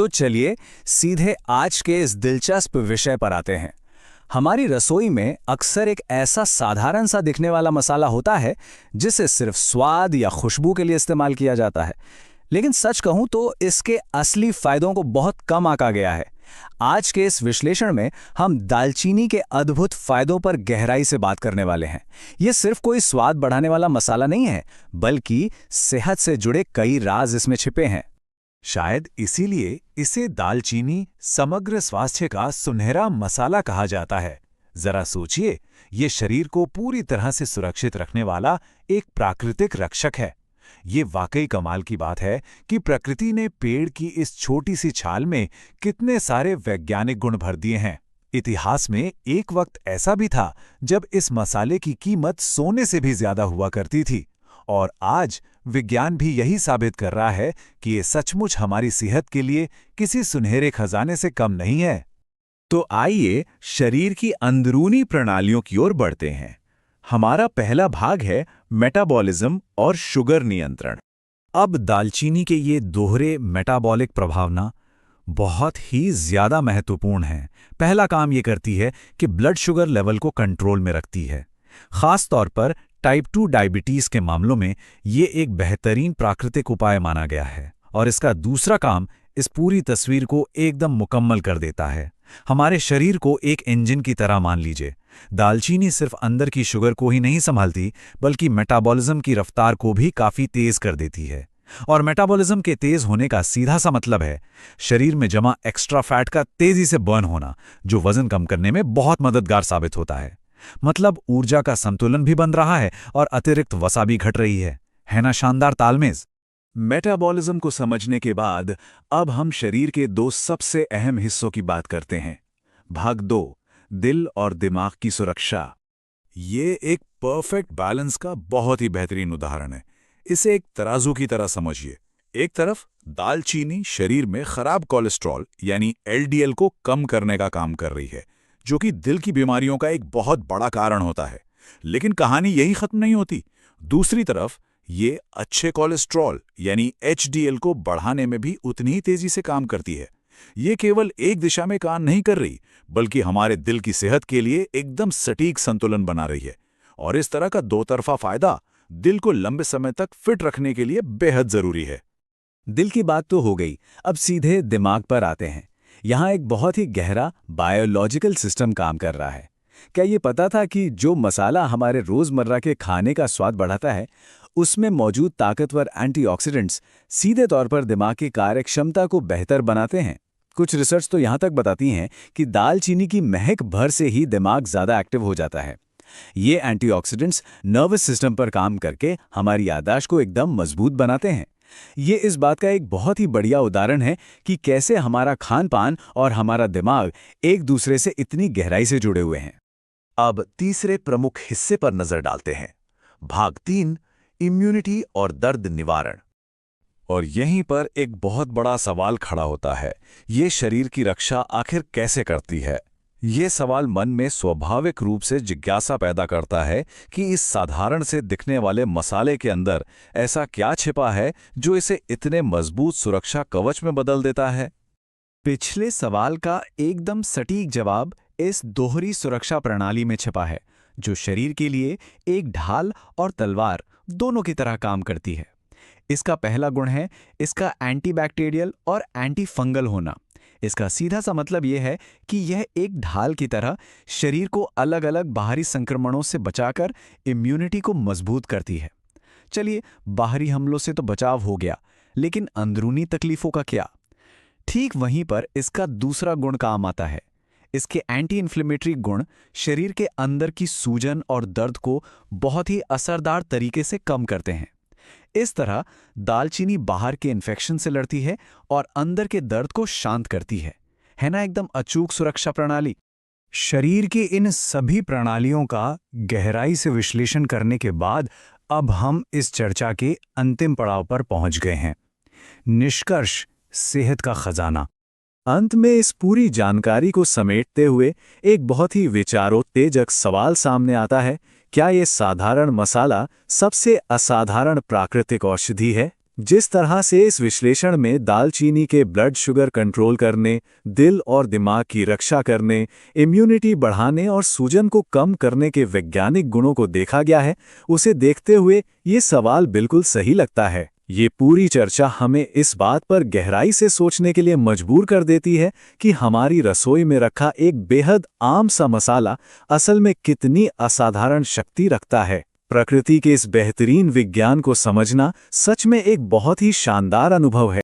तो चलिए सीधे आज के इस दिलचस्प विषय पर आते हैं। हमारी रसोई में अक्सर एक ऐसा साधारण सा दिखने वाला मसाला होता है जिसे सिर्फ स्वाद या खुशबू के लिए इस्तेमाल किया जाता है, लेकिन सच कहूं तो इसके असली फायदों को बहुत कम आंका गया है। आज के इस विश्लेषण में हम दालचीनी के अद्भुत फायदों पर गहराई से बात करने वाले हैं। यह सिर्फ कोई स्वाद बढ़ाने वाला मसाला नहीं है, बल्कि सेहत से जुड़े कई राज इसमें छिपे हैं। शायद इसीलिए इसे दालचीनी समग्र स्वास्थ्य का सुनहरा मसाला कहा जाता है। जरा सोचिए, ये शरीर को पूरी तरह से सुरक्षित रखने वाला एक प्राकृतिक रक्षक है। ये वाकई कमाल की बात है कि प्रकृति ने पेड़ की इस छोटी सी छाल में कितने सारे वैज्ञानिक गुण भर दिए हैं। इतिहास में एक वक्त ऐसा भी था जब इस मसाले की कीमत सोने से भी ज्यादा हुआ करती थी, और आज विज्ञान भी यही साबित कर रहा है कि ये सचमुच हमारी सेहत के लिए किसी सुनहरे खजाने से कम नहीं है। तो आइए शरीर की अंदरूनी प्रणालियों की ओर बढ़ते हैं। हमारा पहला भाग है मेटाबॉलिज्म और शुगर नियंत्रण। अब दालचीनी के ये दोहरे मेटाबॉलिक प्रभावना बहुत ही ज्यादा महत्वपूर्ण हैं। पहला काम ये करती है कि ब्लड शुगर लेवल को कंट्रोल में रखती है। खास तौर पर टाइप 2 डायबिटीज के मामलों में ये एक बेहतरीन प्राकृतिक उपाय माना गया है। और इसका दूसरा काम इस पूरी तस्वीर को एकदम मुकम्मल कर देता है। हमारे शरीर को एक इंजन की तरह मान लीजिए। दालचीनी सिर्फ अंदर की शुगर को ही नहीं संभालती, बल्कि मेटाबॉलिज्म की रफ्तार को भी काफी तेज कर देती है। और मेटाबॉलिज्म के तेज होने का सीधा सा मतलब है शरीर में जमा एक्स्ट्रा फैट का तेजी से बर्न होना, जो वजन कम करने में बहुत मददगार साबित होता है। मतलब ऊर्जा का संतुलन भी बन रहा है और अतिरिक्त वसा भी घट रही है ना शानदार तालमेल। मेटाबॉलिज्म को समझने के बाद अब हम शरीर के दो सबसे अहम हिस्सों की बात करते हैं। भाग 2, दिल और दिमाग की सुरक्षा। ये एक परफेक्ट बैलेंस का बहुत ही बेहतरीन उदाहरण है। इसे एक तराजू की तरह समझिए। एक तरफ दालचीनी शरीर में खराब कोलेस्ट्रॉल यानी एलडीएल को कम करने का काम कर रही है, जो कि दिल की बीमारियों का एक बहुत बड़ा कारण होता है। लेकिन कहानी यही खत्म नहीं होती। दूसरी तरफ ये अच्छे कोलेस्ट्रॉल यानी एचडीएल को बढ़ाने में भी उतनी ही तेजी से काम करती है। ये केवल एक दिशा में काम नहीं कर रही, बल्कि हमारे दिल की सेहत के लिए एकदम सटीक संतुलन बना रही है। और इस तरह का दो तरफा फायदा दिल को लंबे समय तक फिट रखने के लिए बेहद जरूरी है। दिल की बात तो हो गई, अब सीधे दिमाग पर आते हैं। यहाँ एक बहुत ही गहरा बायोलॉजिकल सिस्टम काम कर रहा है। क्या ये पता था कि जो मसाला हमारे रोजमर्रा के खाने का स्वाद बढ़ाता है, उसमें मौजूद ताकतवर एंटीऑक्सीडेंट्स सीधे तौर पर दिमाग की कार्यक्षमता को बेहतर बनाते हैं? कुछ रिसर्च तो यहाँ तक बताती हैं कि दालचीनी की महक भर से ही दिमाग ज़्यादा एक्टिव हो जाता है। ये एंटीऑक्सीडेंट्स नर्वस सिस्टम पर काम करके हमारी याददाश्त को एकदम मजबूत बनाते हैं। ये इस बात का एक बहुत ही बढ़िया उदाहरण है कि कैसे हमारा खान पान और हमारा दिमाग एक दूसरे से इतनी गहराई से जुड़े हुए हैं। अब तीसरे प्रमुख हिस्से पर नजर डालते हैं। भाग 3, इम्यूनिटी और दर्द निवारण। और यहीं पर एक बहुत बड़ा सवाल खड़ा होता है, ये शरीर की रक्षा आखिर कैसे करती है? ये सवाल मन में स्वाभाविक रूप से जिज्ञासा पैदा करता है कि इस साधारण से दिखने वाले मसाले के अंदर ऐसा क्या छिपा है जो इसे इतने मजबूत सुरक्षा कवच में बदल देता है। पिछले सवाल का एकदम सटीक जवाब इस दोहरी सुरक्षा प्रणाली में छिपा है, जो शरीर के लिए एक ढाल और तलवार दोनों की तरह काम करती है। इसका पहला गुण है इसका एंटीबैक्टीरियल और एंटी फंगल होना। इसका सीधा सा मतलब यह है कि यह एक ढाल की तरह शरीर को अलग अलग बाहरी संक्रमणों से बचाकर इम्यूनिटी को मजबूत करती है। चलिए, बाहरी हमलों से तो बचाव हो गया, लेकिन अंदरूनी तकलीफों का क्या? ठीक वहीं पर इसका दूसरा गुण काम आता है। इसके एंटी इन्फ्लेमेटरी गुण शरीर के अंदर की सूजन और दर्द को बहुत ही असरदार तरीके से कम करते हैं। इस तरह दालचीनी बाहर के इन्फेक्शन से लड़ती है और अंदर के दर्द को शांत करती है ना एकदम अचूक सुरक्षा प्रणाली। शरीर की इन सभी प्रणालियों का गहराई से विश्लेषण करने के बाद अब हम इस चर्चा के अंतिम पड़ाव पर पहुंच गए हैं। निष्कर्ष, सेहत का खजाना। अंत में इस पूरी जानकारी को समेटते हुए एक बहुत ही विचारोत्तेजक सवाल सामने आता है, क्या ये साधारण मसाला सबसे असाधारण प्राकृतिक औषधि है? जिस तरह से इस विश्लेषण में दालचीनी के ब्लड शुगर कंट्रोल करने, दिल और दिमाग की रक्षा करने, इम्यूनिटी बढ़ाने और सूजन को कम करने के वैज्ञानिक गुणों को देखा गया है, उसे देखते हुए ये सवाल बिल्कुल सही लगता है। ये पूरी चर्चा हमें इस बात पर गहराई से सोचने के लिए मजबूर कर देती है कि हमारी रसोई में रखा एक बेहद आम सा मसाला असल में कितनी असाधारण शक्ति रखता है। प्रकृति के इस बेहतरीन विज्ञान को समझना सच में एक बहुत ही शानदार अनुभव है।